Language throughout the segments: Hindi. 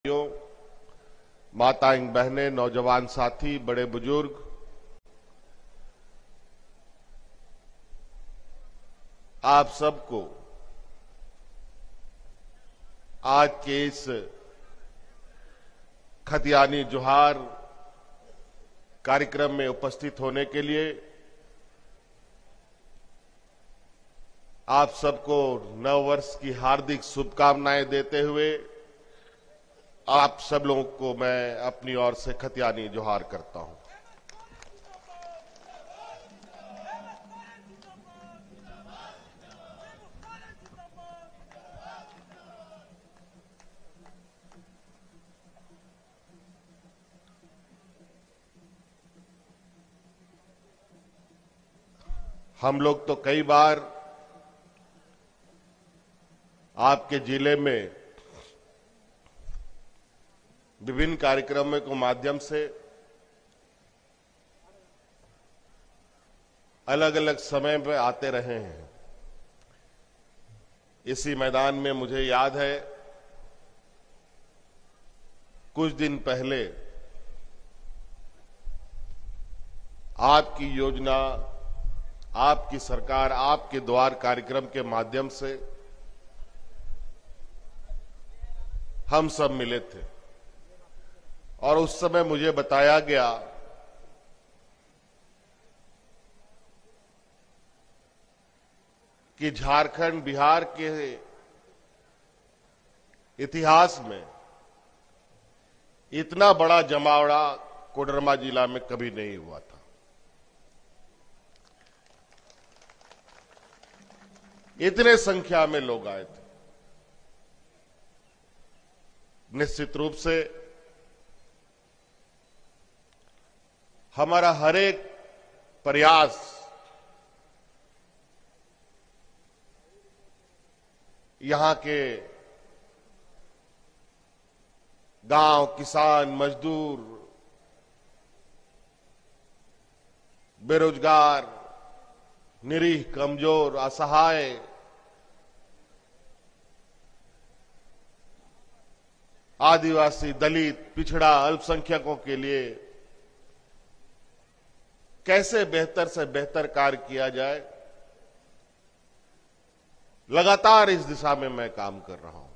भाइयों, माताएं, बहनें, नौजवान साथी, बड़े बुजुर्ग, आप सबको आज के इस खतियानी जोहार कार्यक्रम में उपस्थित होने के लिए आप सबको नव वर्ष की हार्दिक शुभकामनाएं देते हुए आप सब लोगों को मैं अपनी ओर से खतियानी जोहार करता हूं। हम लोग तो कई बार आपके जिले में विभिन्न कार्यक्रमों के माध्यम से अलग अलग समय पर आते रहे हैं। इसी मैदान में मुझे याद है कुछ दिन पहले आपकी योजना, आपकी सरकार, आपके द्वार कार्यक्रम के माध्यम से हम सब मिले थे और उस समय मुझे बताया गया कि झारखंड, बिहार के इतिहास में इतना बड़ा जमावड़ा कोडरमा जिला में कभी नहीं हुआ था। इतने संख्या में लोग आए थे। निश्चित रूप से हमारा हर एक प्रयास यहां के गांव, किसान, मजदूर, बेरोजगार, निरीह, कमजोर, असहाय, आदिवासी, दलित, पिछड़ा, अल्पसंख्यकों के लिए कैसे बेहतर से बेहतर कार्य किया जाए, लगातार इस दिशा में मैं काम कर रहा हूं।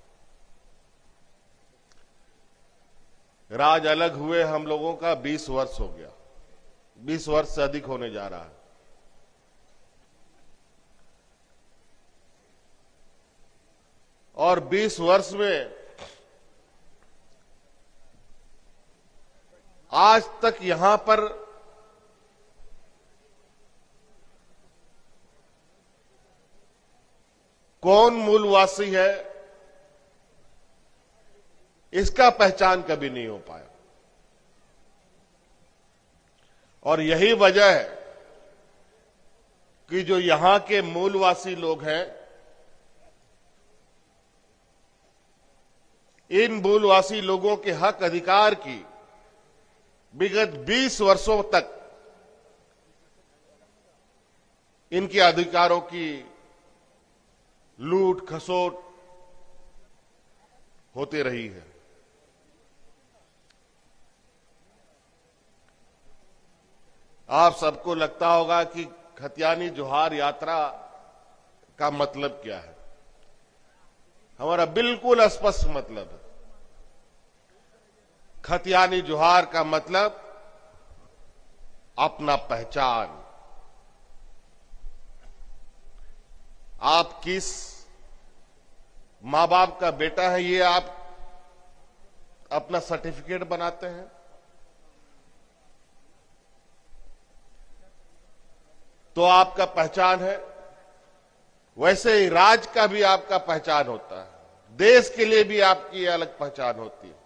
राज अलग हुए हम लोगों का 20 वर्ष हो गया, 20 वर्ष से अधिक होने जा रहा है। और 20 वर्ष में आज तक यहां पर कौन मूलवासी है, इसका पहचान कभी नहीं हो पाया। और यही वजह है कि जो यहां के मूलवासी लोग हैं, इन मूलवासी लोगों के हक अधिकार की विगत 20 वर्षों तक इनके अधिकारों की लूट खसोट होती रही है। आप सबको लगता होगा कि खतियानी जोहार यात्रा का मतलब क्या है। हमारा बिल्कुल स्पष्ट मतलब है। खतियानी जोहार का मतलब अपना पहचान। आप किस मां बाप का बेटा है, ये आप अपना सर्टिफिकेट बनाते हैं। तो आपका पहचान है। वैसे ही राज्य का भी आपका पहचान होता है, देश के लिए भी आपकी अलग पहचान होती है।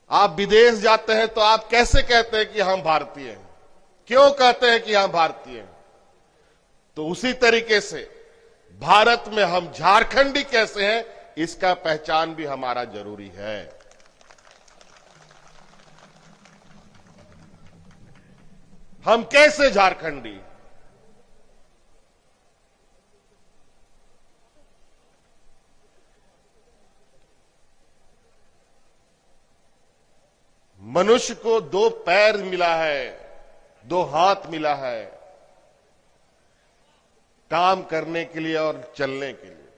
आप विदेश जाते हैं तो आप कैसे कहते हैं कि हम भारतीय हैं, क्यों कहते हैं कि हम भारतीय हैं? तो उसी तरीके से भारत में हम झारखंडी कैसे हैं, इसका पहचान भी हमारा जरूरी है। हम कैसे झारखंडी, मनुष्य को दो पैर मिला है, दो हाथ मिला है काम करने के लिए और चलने के लिए।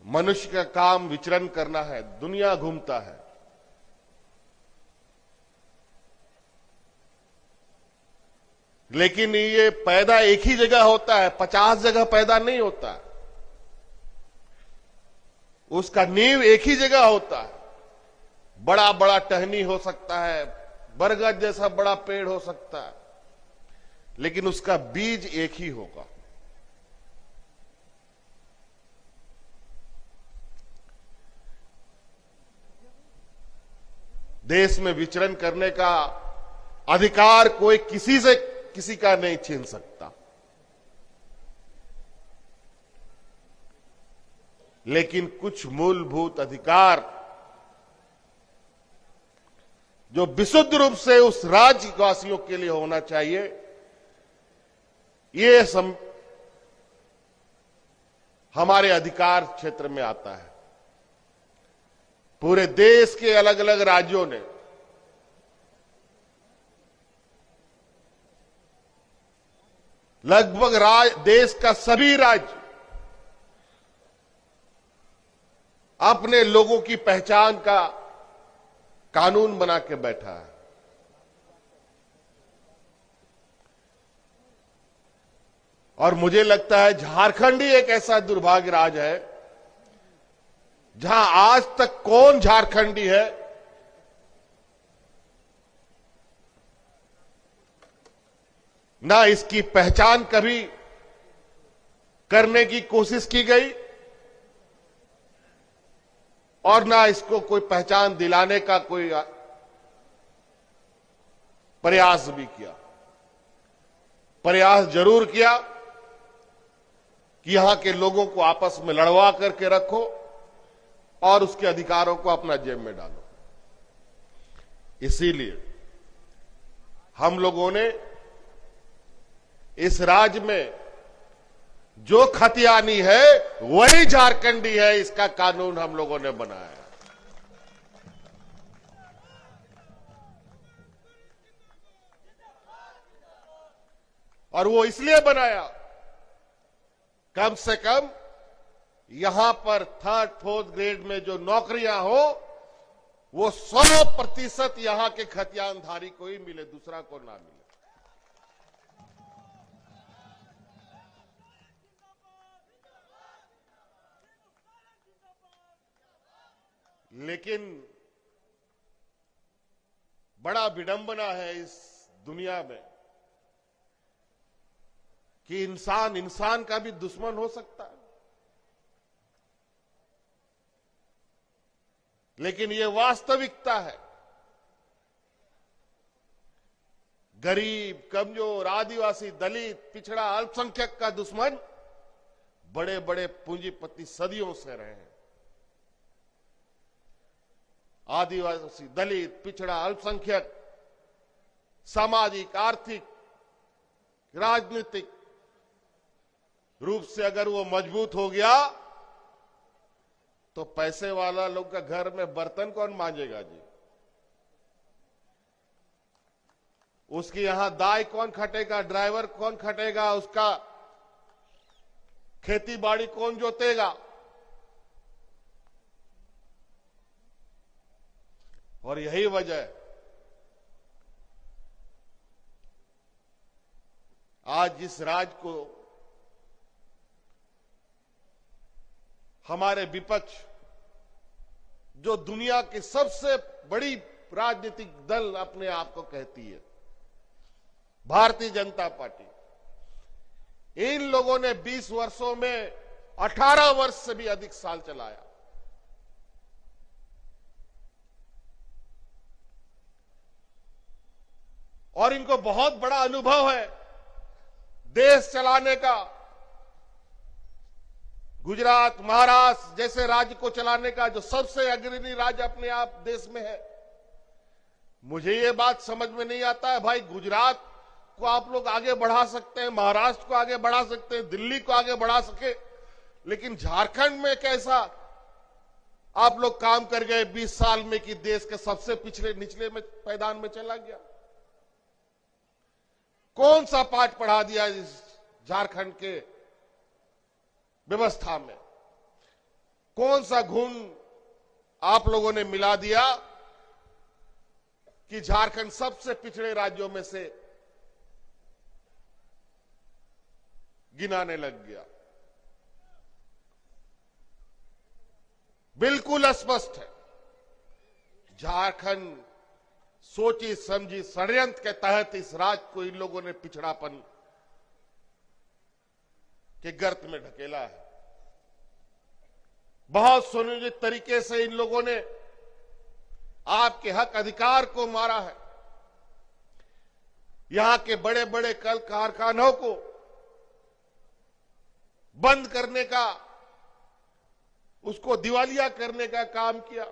मनुष्य का काम विचरण करना है, दुनिया घूमता है। लेकिन ये पैदा एक ही जगह होता है, 50 जगह पैदा नहीं होता। उसका नींव एक ही जगह होता है। बड़ा बड़ा टहनी हो सकता है, बरगद जैसा बड़ा पेड़ हो सकता है, लेकिन उसका बीज एक ही होगा। देश में विचरण करने का अधिकार कोई किसी का नहीं छीन सकता, लेकिन कुछ मूलभूत अधिकार जो विशुद्ध रूप से उस राज्यवासियों के लिए होना चाहिए, ये हमारे अधिकार क्षेत्र में आता है। पूरे देश के अलग अलग राज्यों ने लगभग देश का सभी राज्य अपने लोगों की पहचान का कानून बना के बैठा है। और मुझे लगता है झारखंड ही एक ऐसा दुर्भाग्य राज्य है जहां आज तक कौन झारखंडी है ना इसकी पहचान कभी करने की कोशिश की गई और ना इसको कोई पहचान दिलाने का कोई प्रयास भी किया। प्रयास जरूर किया कि यहां के लोगों को आपस में लड़वा करके रखो और उसके अधिकारों को अपना जेब में डालो। इसीलिए हम लोगों ने इस राज्य में जो खतियानी है वही झारखंडी है, इसका कानून हम लोगों ने बनाया है। और वो इसलिए बनाया, कम से कम यहां पर 3rd 4th ग्रेड में जो नौकरियां हो वो 100% यहां के खतियानधारी को ही मिले, दूसरा को ना मिले। लेकिन बड़ा विडंबना है इस दुनिया में कि इंसान का भी दुश्मन हो सकता है। लेकिन ये वास्तविकता है। गरीब, कमजोर, आदिवासी, दलित, पिछड़ा, अल्पसंख्यक का दुश्मन बड़े बड़े पूंजीपति सदियों से रहे हैं। आदिवासी, दलित, पिछड़ा, अल्पसंख्यक सामाजिक, आर्थिक, राजनीतिक रूप से अगर वो मजबूत हो गया तो पैसे वाला लोग का घर में बर्तन कौन मांजेगा जी? उसकी यहां दाई कौन खटेगा, ड्राइवर कौन खटेगा, उसका खेती बाड़ी कौन जोतेगा? और यही वजह आज इस राज्य को हमारे विपक्ष, जो दुनिया की सबसे बड़ी राजनीतिक दल अपने आप को कहती है, भारतीय जनता पार्टी, इन लोगों ने 20 वर्षों में 18 वर्ष से भी अधिक साल चलाया। और इनको बहुत बड़ा अनुभव है देश चलाने का। गुजरात, महाराष्ट्र जैसे राज्य को चलाने का, जो सबसे अग्रणी राज्य अपने आप देश में है। मुझे ये बात समझ में नहीं आता है भाई, गुजरात को आप लोग आगे बढ़ा सकते हैं, महाराष्ट्र को आगे बढ़ा सकते हैं, दिल्ली को आगे बढ़ा सके, लेकिन झारखंड में कैसा आप लोग काम कर गए 20 साल में कि देश के सबसे पिछले निचले में पैदान में चला गया। कौन सा पाठ पढ़ा दिया इस झारखंड के व्यवस्था में? कौन सा घुन आप लोगों ने मिला दिया कि झारखंड सबसे पिछड़े राज्यों में से गिनाने लग गया? बिल्कुल स्पष्ट है, झारखंड सोची समझी षड्यंत्र के तहत इस राज्य को इन लोगों ने पिछड़ापन के गर्त में ढकेला है। बहुत सुनियोजित तरीके से इन लोगों ने आपके हक अधिकार को मारा है। यहां के बड़े बड़े कल कारखानों को बंद करने का, उसको दिवालिया करने का काम किया।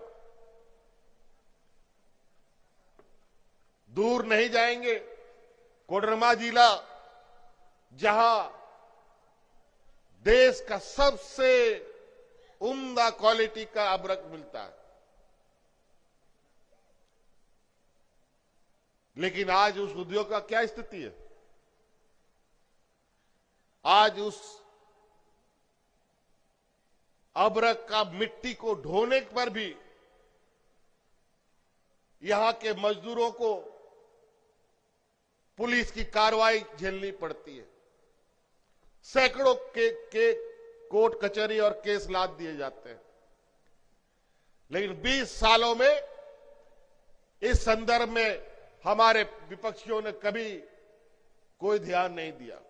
दूर नहीं जाएंगे, कोडरमा जिला जहां देश का सबसे उम्दा क्वालिटी का अबरक मिलता है, लेकिन आज उस उद्योग का क्या स्थिति है? आज उस अबरक का मिट्टी को ढोने पर भी यहां के मजदूरों को पुलिस की कार्रवाई झेलनी पड़ती है। सैकड़ों के कोर्ट कचहरी और केस लाद दिए जाते हैं। लेकिन 20 सालों में इस संदर्भ में हमारे विपक्षियों ने कभी कोई ध्यान नहीं दिया।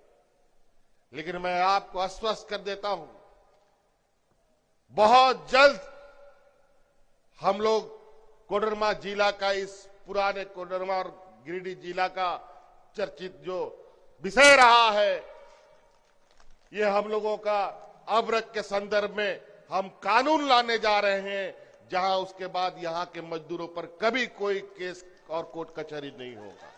लेकिन मैं आपको आश्वस्त कर देता हूं, बहुत जल्द हम लोग कोडरमा जिला का, इस पुराने कोडरमा और गिरिडीह जिला का चर्चित जो विषय रहा है, ये हम लोगों का अबरक के संदर्भ में हम कानून लाने जा रहे हैं, जहां उसके बाद यहां के मजदूरों पर कभी कोई केस और कोर्ट कचहरी नहीं होगा।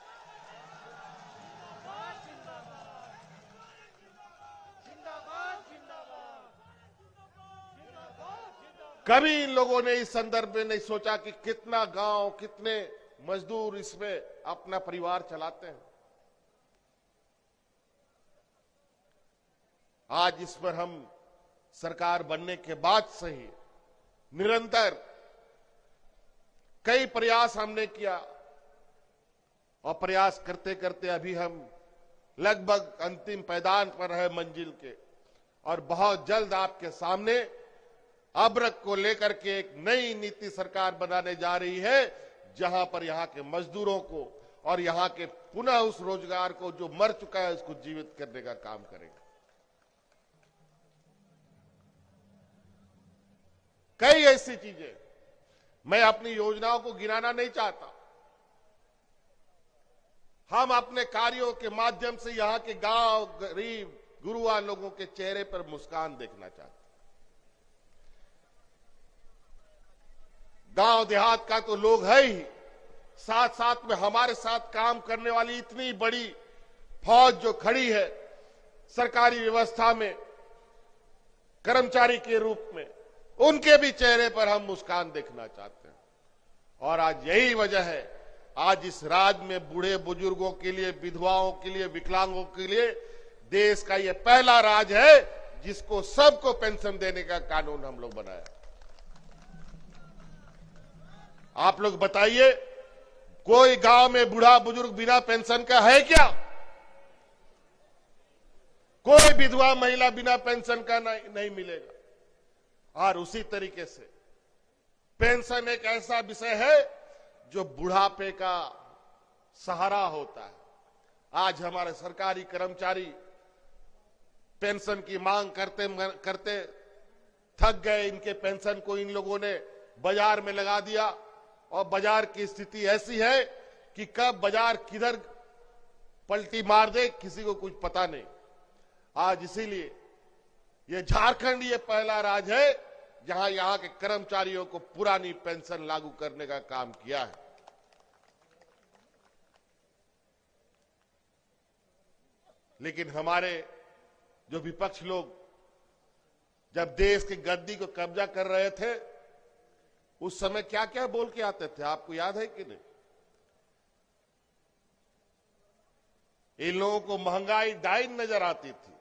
कभी इन लोगों ने इस संदर्भ में नहीं सोचा कि कितना गांव, कितने मजदूर इसमें अपना परिवार चलाते हैं। आज इस पर हम सरकार बनने के बाद से ही निरंतर कई प्रयास हमने किया, और प्रयास करते करते अभी हम लगभग अंतिम पैदान पर है मंजिल के। और बहुत जल्द आपके सामने अबरक को लेकर के एक नई नीति सरकार बनाने जा रही है, जहां पर यहां के मजदूरों को और यहां के पुनः उस रोजगार को जो मर चुका है उसको जीवित करने का काम करेगा। कई ऐसी चीजें, मैं अपनी योजनाओं को गिनाना नहीं चाहता। हम अपने कार्यों के माध्यम से यहां के गांव, गरीब गुरुआ लोगों के चेहरे पर मुस्कान देखना चाहते। गांव देहात का तो लोग है ही, साथ साथ में हमारे साथ काम करने वाली इतनी बड़ी फौज जो खड़ी है सरकारी व्यवस्था में कर्मचारी के रूप में, उनके भी चेहरे पर हम मुस्कान देखना चाहते हैं। और आज यही वजह है, आज इस राज्य में बूढ़े बुजुर्गों के लिए, विधवाओं के लिए, विकलांगों के लिए देश का यह पहला राज्य है जिसको सबको पेंशन देने का कानून हम लोग बनाया। आप लोग बताइए, कोई गांव में बूढ़ा बुजुर्ग बिना पेंशन का है क्या? कोई विधवा महिला बिना पेंशन का नहीं मिलेगा। और उसी तरीके से पेंशन एक ऐसा विषय है जो बुढ़ापे का सहारा होता है। आज हमारे सरकारी कर्मचारी पेंशन की मांग करते करते थक गए। इनके पेंशन को इन लोगों ने बाजार में लगा दिया, और बाजार की स्थिति ऐसी है कि कब बाजार किधर पलटी मार दे किसी को कुछ पता नहीं। आज इसीलिए ये झारखंड ये पहला राज्य है जहां यहां के कर्मचारियों को पुरानी पेंशन लागू करने का काम किया है। लेकिन हमारे जो विपक्ष लोग जब देश की गद्दी को कब्जा कर रहे थे, उस समय क्या क्या बोल के आते थे, आपको याद है कि नहीं? इन लोगों को महंगाई डाइन नजर आती थी।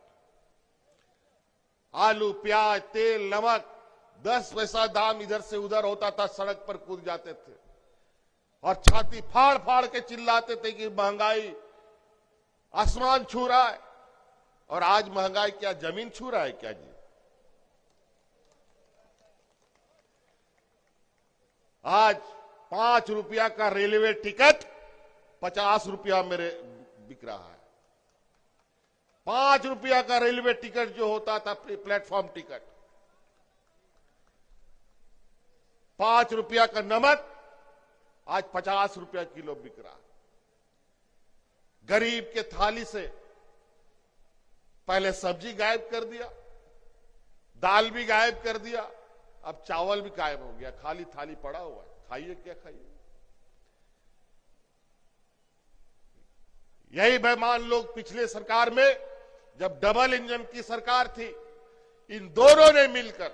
आलू, प्याज, तेल, नमक 10 पैसा दाम इधर से उधर होता था, सड़क पर कूद जाते थे और छाती फाड़ फाड़ के चिल्लाते थे कि महंगाई आसमान छू रहा है। और आज महंगाई क्या जमीन छू रहा है क्या जी? आज 5 रुपया का रेलवे टिकट 50 रुपया मेरे बिक रहा है। 5 रुपया का रेलवे टिकट जो होता था प्लेटफॉर्म टिकट, 5 रुपया का नमक आज 50 रुपया किलो बिक रहा है। गरीब के थाली से पहले सब्जी गायब कर दिया, दाल भी गायब कर दिया, अब चावल भी गायब हो गया, खाली थाली पड़ा हुआ है। खाइए क्या खाइए? यही बेईमान लोग पिछले सरकार में, जब डबल इंजन की सरकार थी, इन दोनों ने मिलकर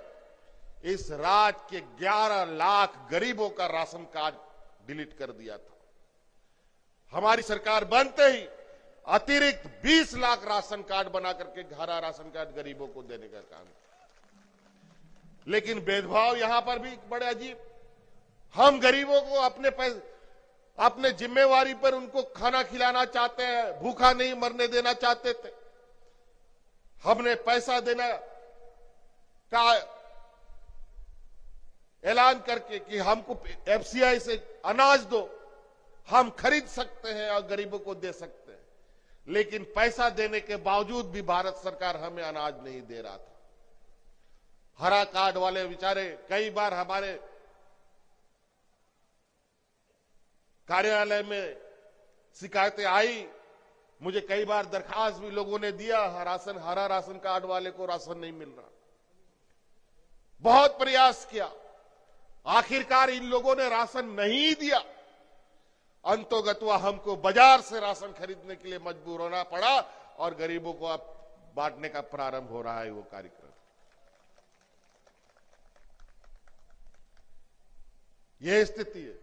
इस राज्य के 11 लाख गरीबों का राशन कार्ड डिलीट कर दिया था। हमारी सरकार बनते ही अतिरिक्त 20 लाख राशन कार्ड बना करके हरा राशन कार्ड गरीबों को देने का काम। लेकिन भेदभाव यहां पर भी बड़े अजीब। हम गरीबों को अपने जिम्मेवारी पर उनको खाना खिलाना चाहते हैं, भूखा नहीं मरने देना चाहते थे। हमने पैसा देना का ऐलान करके कि हमको एफसीआई से अनाज दो, हम खरीद सकते हैं और गरीबों को दे सकते हैं। लेकिन पैसा देने के बावजूद भी भारत सरकार हमें अनाज नहीं दे रहा था। हरा कार्ड वाले बेचारे, कई बार हमारे कार्यालय में शिकायतें आई, मुझे कई बार दरखास्त भी लोगों ने दिया, हरा राशन कार्ड वाले को राशन नहीं मिल रहा। बहुत प्रयास किया, आखिरकार इन लोगों ने राशन नहीं दिया। अंतोगत्वा हमको बाजार से राशन खरीदने के लिए मजबूर होना पड़ा और गरीबों को अब बांटने का प्रारंभ हो रहा है वो कार्यक्रम। यह स्थिति है।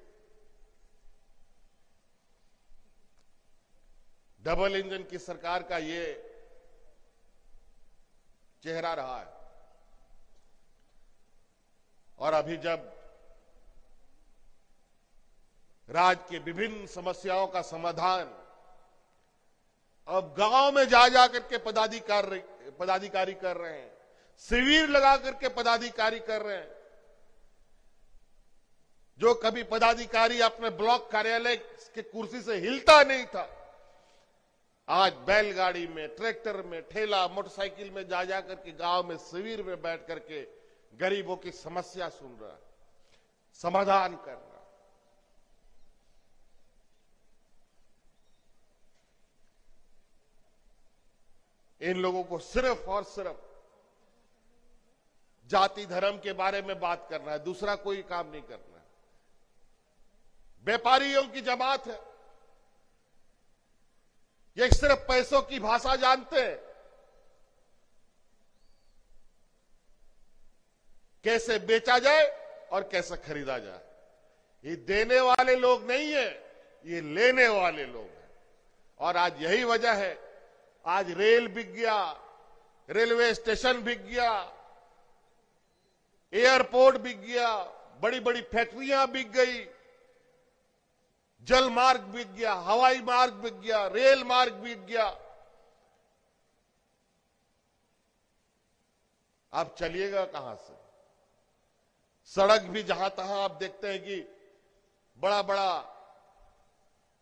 डबल इंजन की सरकार का ये चेहरा रहा है। और अभी जब राज्य के विभिन्न समस्याओं का समाधान अब गांव में जा करके पदाधिकारी कर रहे हैं, शिविर लगा करके पदाधिकारी कर रहे हैं। जो कभी पदाधिकारी अपने ब्लॉक कार्यालय के कुर्सी से हिलता नहीं था, आज बैलगाड़ी में, ट्रैक्टर में, ठेला, मोटरसाइकिल में जा करके गांव में शिविर में बैठ करके गरीबों की समस्या सुन रहा है, समाधान कर रहा है। इन लोगों को सिर्फ और सिर्फ जाति धर्म के बारे में बात करना है, दूसरा कोई काम नहीं करना है। व्यापारियों की जमात है, ये सिर्फ पैसों की भाषा जानते हैं। कैसे बेचा जाए और कैसे खरीदा जाए। ये देने वाले लोग नहीं है, ये लेने वाले लोग हैं। और आज यही वजह है, आज रेल बिक गया, रेलवे स्टेशन बिक गया, एयरपोर्ट बिक गया, बड़ी बड़ी फैक्ट्रियां बिक गई, जल मार्ग बिक गया, हवाई मार्ग बिक गया, रेल मार्ग बिक गया। अब चलिएगा कहां से? सड़क भी जहां तहां आप देखते हैं कि बड़ा बड़ा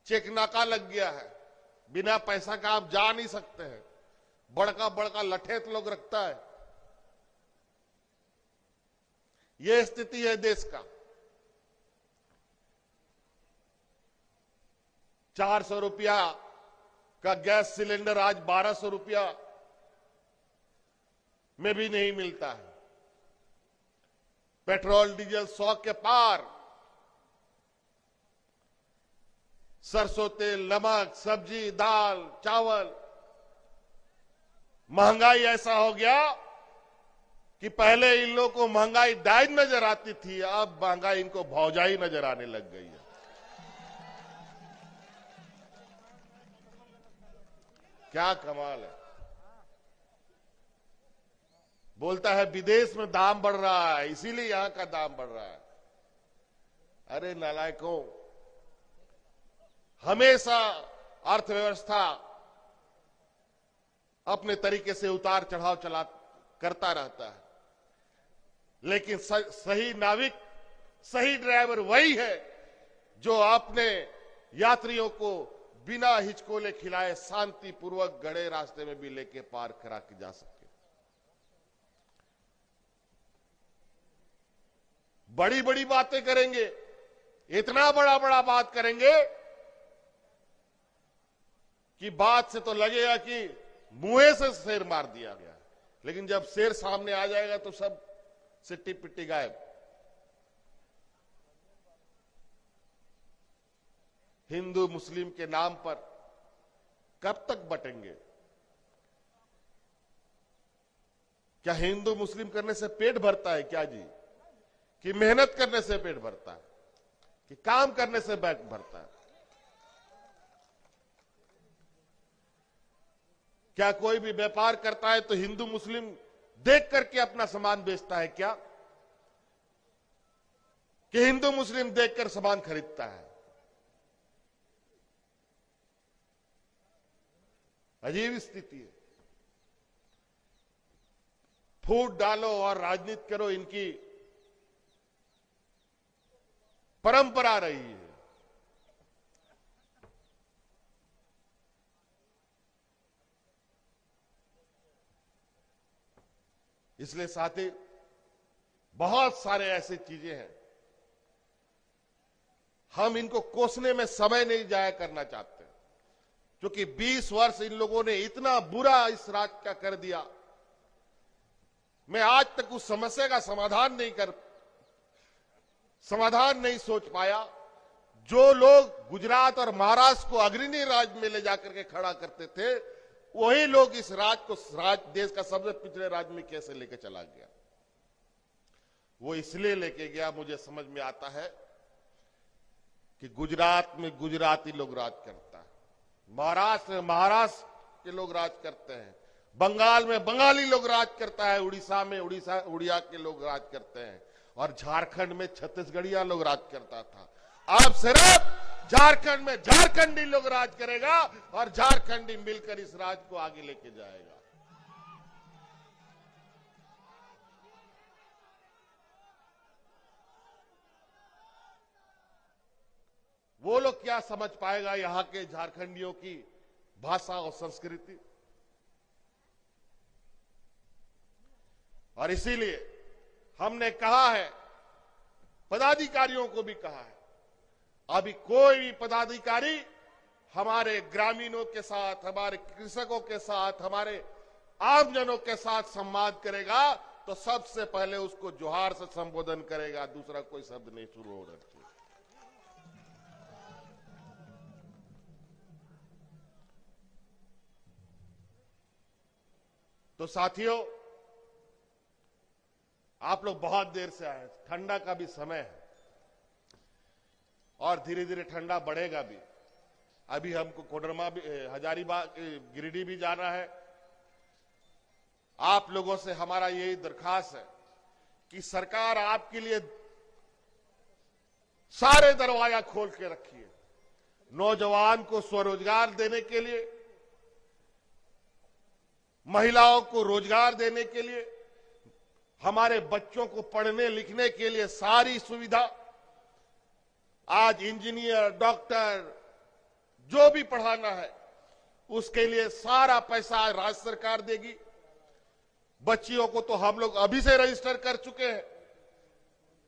चेक नाका लग गया है, बिना पैसा का आप जा नहीं सकते हैं। बड़का बड़का लठेत लोग रखता है। यह स्थिति है देश का। 400 रुपया का गैस सिलेंडर आज 1200 रुपया में भी नहीं मिलता है। पेट्रोल डीजल 100 के पार। सरसों तेल, नमक, सब्जी, दाल, चावल, महंगाई ऐसा हो गया कि पहले इन लोगों को महंगाई डाइन नजर आती थी, अब महंगाई इनको भौजाई नजर आने लग गई है। क्या कमाल है। बोलता है विदेश में दाम बढ़ रहा है इसीलिए यहां का दाम बढ़ रहा है। अरे नालायकों, हमेशा अर्थव्यवस्था अपने तरीके से उतार चढ़ाव चला करता रहता है, लेकिन सही नाविक, सही ड्राइवर वही है जो अपने यात्रियों को बिना हिचकोले खिलाए शांतिपूर्वक गड़े रास्ते में भी लेके पार करा के जा सके। बड़ी बड़ी बातें करेंगे, इतना बड़ा बड़ा बात करेंगे कि बात से तो लगेगा कि मुंह से शेर मार दिया गया, लेकिन जब शेर सामने आ जाएगा तो सब सिट्टी पिट्टी गायब। हिंदू मुस्लिम के नाम पर कब तक बटेंगे? क्या हिंदू मुस्लिम करने से पेट भरता है क्या जी? कि मेहनत करने से पेट भरता है? कि काम करने से पेट भरता है? क्या कोई भी व्यापार करता है तो हिंदू मुस्लिम देख करके अपना सामान बेचता है क्या? कि हिंदू मुस्लिम देखकर सामान खरीदता है? अजीब स्थिति है। फूट डालो और राजनीति करो, इनकी परंपरा रही है। इसलिए साथी, बहुत सारे ऐसे चीजें हैं, हम इनको कोसने में समय नहीं जाया करना चाहते, क्योंकि 20 वर्ष इन लोगों ने इतना बुरा इस राज्य का कर दिया। मैं आज तक उस समस्या का समाधान नहीं सोच पाया। जो लोग गुजरात और महाराष्ट्र को अग्रणी राज्य में ले जाकर के खड़ा करते थे, वही लोग इस राज्य को देश का सबसे पिछड़े राज्य में कैसे लेके चला गया। वो इसलिए लेके गया, मुझे समझ में आता है कि गुजरात में गुजराती लोग राज करता है, महाराष्ट्र में महाराष्ट्र के लोग राज करते हैं, बंगाल में बंगाली लोग राज करता है, उड़ीसा में उड़िया के लोग राज करते हैं, और झारखंड में छत्तीसगढ़िया लोग राज करता था। अब सिर्फ झारखंड में झारखंडी लोग राज करेगा और झारखंडी मिलकर इस राज्य को आगे लेके जाएगा। वो लोग क्या समझ पाएगा यहां के झारखंडियों की भाषा और संस्कृति? और इसीलिए हमने कहा है, पदाधिकारियों को भी कहा है, अभी कोई भी पदाधिकारी हमारे ग्रामीणों के साथ, हमारे कृषकों के साथ, हमारे आमजनों के साथ संवाद करेगा तो सबसे पहले उसको जोहार से संबोधन करेगा, दूसरा कोई शब्द नहीं शुरू होना चाहिए। तो साथियों, आप लोग बहुत देर से आए, ठंडा का भी समय है और धीरे धीरे ठंडा बढ़ेगा भी। अभी हमको कोडरमा भी, हजारीबाग, गिरिडीह भी जाना है। आप लोगों से हमारा यही दरखास्त है कि सरकार आपके लिए सारे दरवाजा खोल के रखी है। नौजवान को स्वरोजगार देने के लिए, महिलाओं को रोजगार देने के लिए, हमारे बच्चों को पढ़ने लिखने के लिए सारी सुविधा। आज इंजीनियर, डॉक्टर, जो भी पढ़ाना है उसके लिए सारा पैसा राज्य सरकार देगी। बच्चियों को तो हम लोग अभी से रजिस्टर कर चुके हैं,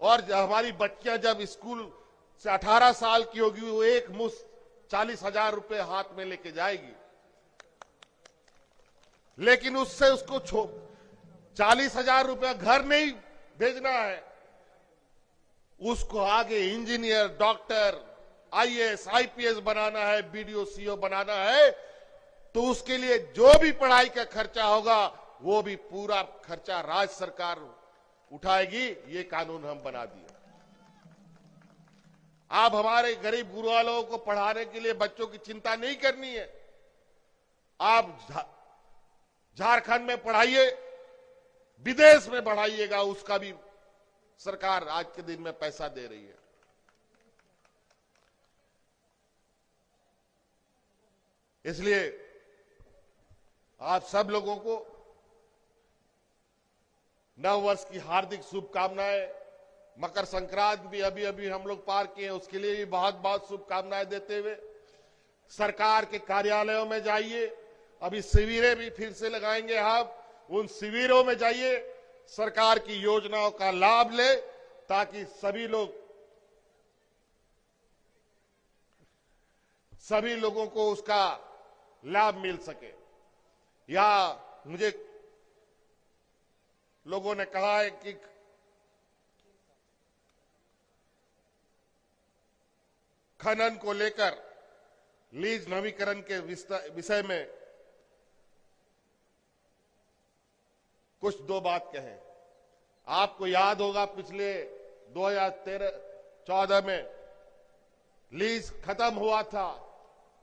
और हमारी बच्चियां जब स्कूल से 18 साल की होगी, वो एक मुश्त 40,000 रुपए हाथ में लेके जाएगी। लेकिन उससे उसको 40,000 रुपया घर नहीं भेजना है, उसको आगे इंजीनियर, डॉक्टर, आईएएस, आईपीएस बनाना है, बीडीओ, सीओ बनाना है। तो उसके लिए जो भी पढ़ाई का खर्चा होगा वो भी पूरा खर्चा राज्य सरकार उठाएगी। ये कानून हम बना दिए। आप हमारे गरीब गुरुआ लोगों को पढ़ाने के लिए बच्चों की चिंता नहीं करनी है। आप झारखंड में पढ़ाइए, विदेश में पढ़ाइएगा, उसका भी सरकार आज के दिन में पैसा दे रही है। इसलिए आप सब लोगों को नव वर्ष की हार्दिक शुभकामनाएं। मकर संक्रांति भी अभी अभी हम लोग पार किए, उसके लिए भी बहुत बहुत शुभकामनाएं देते हुए सरकार के कार्यालयों में जाइए। अभी शिविरें भी फिर से लगाएंगे हम, उन शिविरों में जाइए, सरकार की योजनाओं का लाभ ले, ताकि सभी लोगों को उसका लाभ मिल सके। या मुझे लोगों ने कहा है कि खनन को लेकर लीज नवीकरण के विषय में कुछ दो बात कहें। आपको याद होगा पिछले 2013-14 में लीज खत्म हुआ था,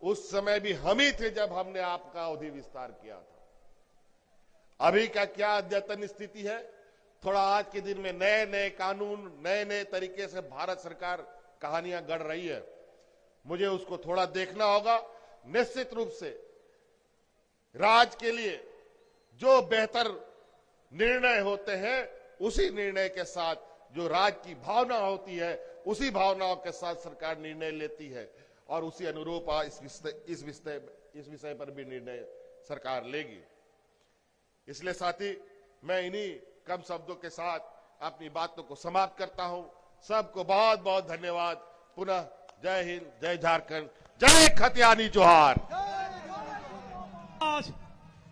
उस समय भी हम ही थे जब हमने आपका अवधि विस्तार किया था। अभी का क्या अद्यतन स्थिति है? थोड़ा आज के दिन में नए नए कानून, नए नए तरीके से भारत सरकार कहानियां गढ़ रही है। मुझे उसको थोड़ा देखना होगा। निश्चित रूप से राज्य के लिए जो बेहतर निर्णय होते हैं, उसी निर्णय के साथ जो राज्य की भावना होती है, उसी भावनाओं के साथ सरकार निर्णय लेती है और उसी अनुरूप इस विषय पर भी निर्णय सरकार लेगी। इसलिए साथी, मैं इन्हीं कम शब्दों के साथ अपनी बातों को समाप्त करता हूं। सबको बहुत बहुत धन्यवाद। पुनः जय हिंद, जय झारखंड, जय खतियानी जोहार।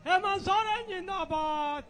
हेमंत सोरेन जिंदाबाद।